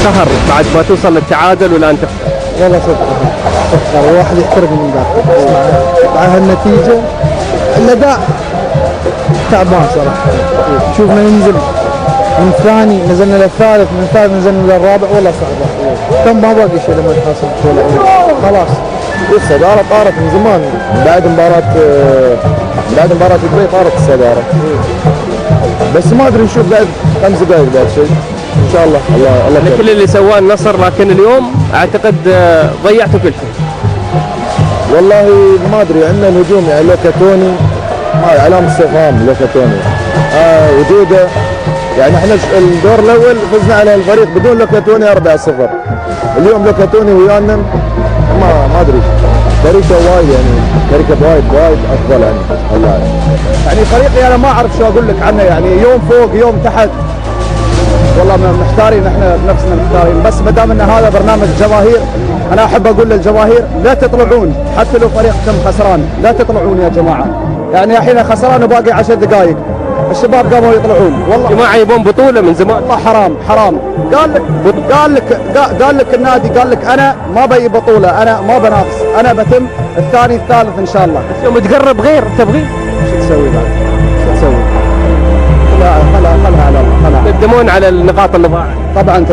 قهر بعد ما توصل للتعادل والان تخسر. والله تخسر الواحد يحترق من ذاك. مع هالنتيجة الأداء تعبان صراحة. شوفنا ننزل من الثاني نزلنا للثالث، من الثالث نزلنا للرابع، والله صعبة. كم ما باقي شيء لما نحصل بطولة خلاص. الصدارة طارت من زمان بعد مباراة دبي طارت الصدارة. بس ما ادري نشوف بعد 5 دقائق بعد شيء ان شاء الله. الله كل اللي سواه النصر، لكن اليوم اعتقد ضيعتوا كل شيء. والله ما ادري، عندنا الهجوم يعني لوكاتوني علامة استفهام. لوكاتوني وجوده يعني احنا الدور الاول فزنا على الفريق بدون لوكاتوني 4-0. اليوم لوكاتوني ويانا ما ادري فريقه وايد وايد افضل يعني الله يعني فريقي انا ما اعرف شو اقول لك عنه، يعني يوم فوق يوم تحت، والله محتارين احنا بنفسنا محتارين. بس ما دام ان هذا برنامج جماهير، انا احب اقول للجماهير لا تطلعون، حتى لو فريقكم خسران لا تطلعون يا جماعه. يعني الحين خسران وباقي 10 دقائق، الشباب قاموا يطلعون. والله جماعه يبون بطوله من زمان. والله حرام. قال لك النادي، قال لك انا ما بي بطوله، انا ما بنافس، انا بتم الثاني الثالث ان شاء الله. بس يوم تقرب غير تبغي شو تسوي بعد؟ شو تسوي؟ لا خلها على الله. تندمون على النقاط اللي ضاعت؟ طبعا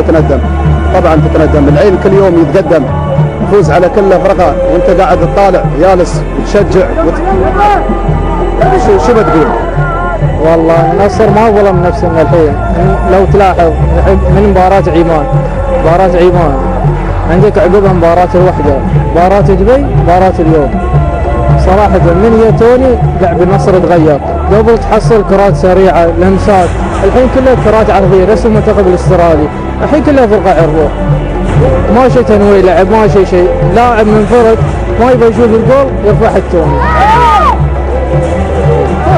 تتندم. العين كل يوم يتقدم، يفوز على كل فرقه وانت قاعد تطالع جالس وتشجع شو بتقول؟ والله النصر ما ظلم نفسه من الحين. لو تلاحظ من مباراة عمان عندك عقبها مباراة الوحدة، مباراة دبي، مباراة اليوم. صراحة من يتوني لعب النصر تغير. قبل تحصل كرات سريعة لمسات، الحين كلها كرات عرضية نفس المنتخب الاسترالي. الحين كلها فرقة عرضية، ما شيء تنوي لعب، ما شيء لاعب منفرد ما يبغى يشوف الجول يرفع التوني.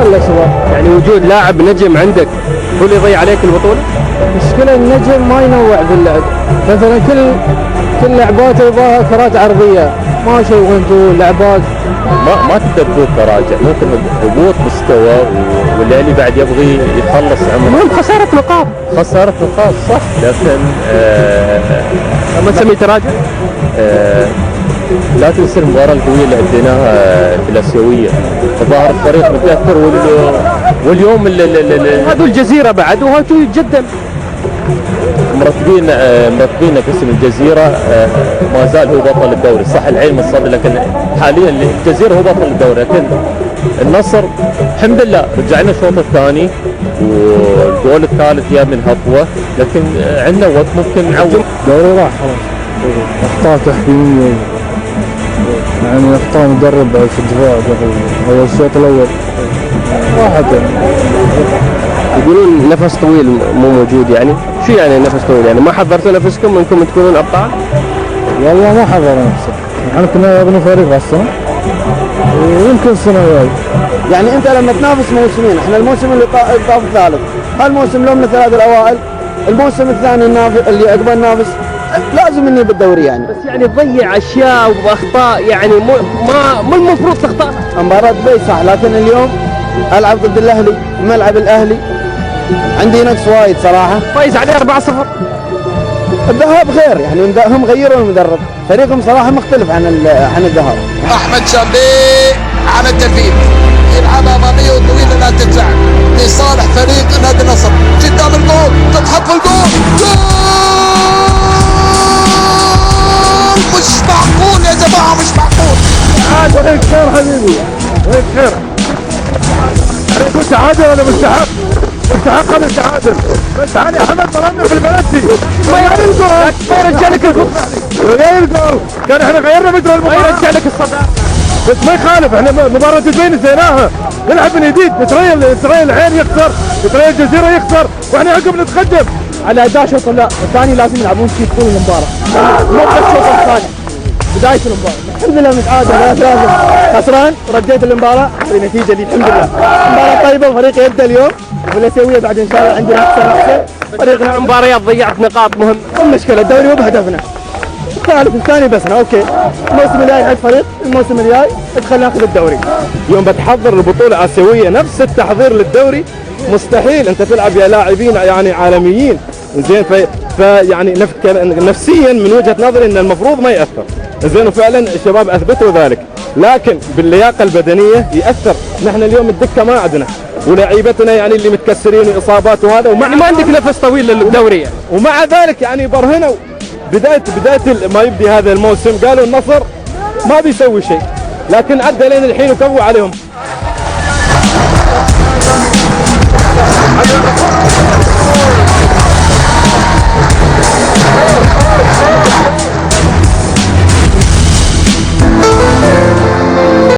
ولا سوا يعني وجود لاعب نجم عندك هو اللي يضيع عليك البطوله؟ مشكلة النجم ما ينوع في اللعب. مثلا كل لعباته يبغاها كرات عرضية، ما شيء وانتو لعبات ما تقدر تقول تراجع، ممكن هبوط مستوى والاهلي بعد يبغي يخلص عمره. خسارة نقاط صح، لكن ما تسمي تراجع؟ لا تنسى المباراة القوية اللي اديناها في الاسيوية، الظاهر الفريق متأثر واليوم هذول الجزيرة بعد وهاتوا يتجدد. مرتبين قسم الجزيرة ما زال هو بطل الدوري. صح العين متصدر، لكن حاليا الجزيرة هو بطل الدوري. لكن النصر الحمد لله رجع لنا الشوط الثاني والجول الثالث جاء من هطوة، لكن عندنا وقت ممكن نعوض. دوري راح خلاص. اخطاء تحكيمية، يعني اخطاء مدرب في الدفاع قبل الشوط الاول راحت. يقولون نفس طويل مو موجود، يعني شو يعني نفس طويل؟ يعني ما حضرتوا نفسكم انكم تكونون ابطال؟ والله ما حضرنا نفسنا، احنا كنا نبني فريق هالسنة ويمكن السنة الجاية. يعني انت لما تنافس موسمين، احنا الموسم اللي طاف الثالث، هالموسم لو من الثلاث الاوائل، الموسم الثاني اللي عقبه ننافس، لازم اني بالدوري يعني. بس يعني تضيع اشياء واخطاء، يعني مو المفروض تخطأ. مباراة دبي صح، لكن اليوم العب ضد الاهلي، ملعب الاهلي عندي نقص وايد صراحة. فايز عليه 4-0. الذهاب غير، يعني هم غيروا المدرب، فريقهم صراحة مختلف عن الذهاب. احمد شامبي على التنفيذ، يلعب امامية وطويلة لا تتلعب لصالح فريق نادي النصر. قدام الجول، تتحط الجول، جول! مش معقول يا جماعة، مش معقول. وهيك خير حبيبي، وهيك خير. انا كنت عادل ولا مستحق؟ مستحق انا التعادل، بس علي حمد ضربنا في البلدي. ما يرجع لك الفرصة، غير الجول، كان احنا غيرنا مجرى المباراة. ما يرجع لك الصدارة، بس ما يخالف، احنا مباراة دبي نسيناها، نلعب من جديد. نتريل العين يخسر، نتريل الجزيرة يخسر، واحنا عقب نتقدم. على اداء شوط الثاني لازم يلعبون فيه طول المباراة، مو بس الشوط الثاني، بداية المباراة. الحمد لله متعادل 3-3، خسران ورديت المباراة بنتيجة دي الحمد لله. مباراة طيبة، فريق يبدا اليوم والاسيوية بعد ان شاء الله عندنا احسن. فريقنا مباريات ضيعت نقاط مهمة. المشكلة الدوري مو بهدفنا، الثالث الثاني بسنا. اوكي، الموسم الجاي حق فريق، الموسم الجاي ادخل ناخذ الدوري. يوم بتحضر البطولة آسيوية نفس التحضير للدوري مستحيل انت تلعب يا لاعبين يعني عالميين زين فيعني نفسيا من وجهه نظري ان المفروض ما ياثر زين، وفعلا الشباب اثبتوا ذلك، لكن باللياقه البدنيه ياثر. نحن اليوم الدكه ما عندنا، ولاعيبتنا يعني اللي متكسرين واصابات وهذا، ومع يعني ما عندك نفس طويل للدوري يعني. ومع ذلك يعني برهنوا بدايه ما يبدي هذا الموسم قالوا النصر ما بيسوي شيء، لكن عدى لين الحين وكفوا عليهم.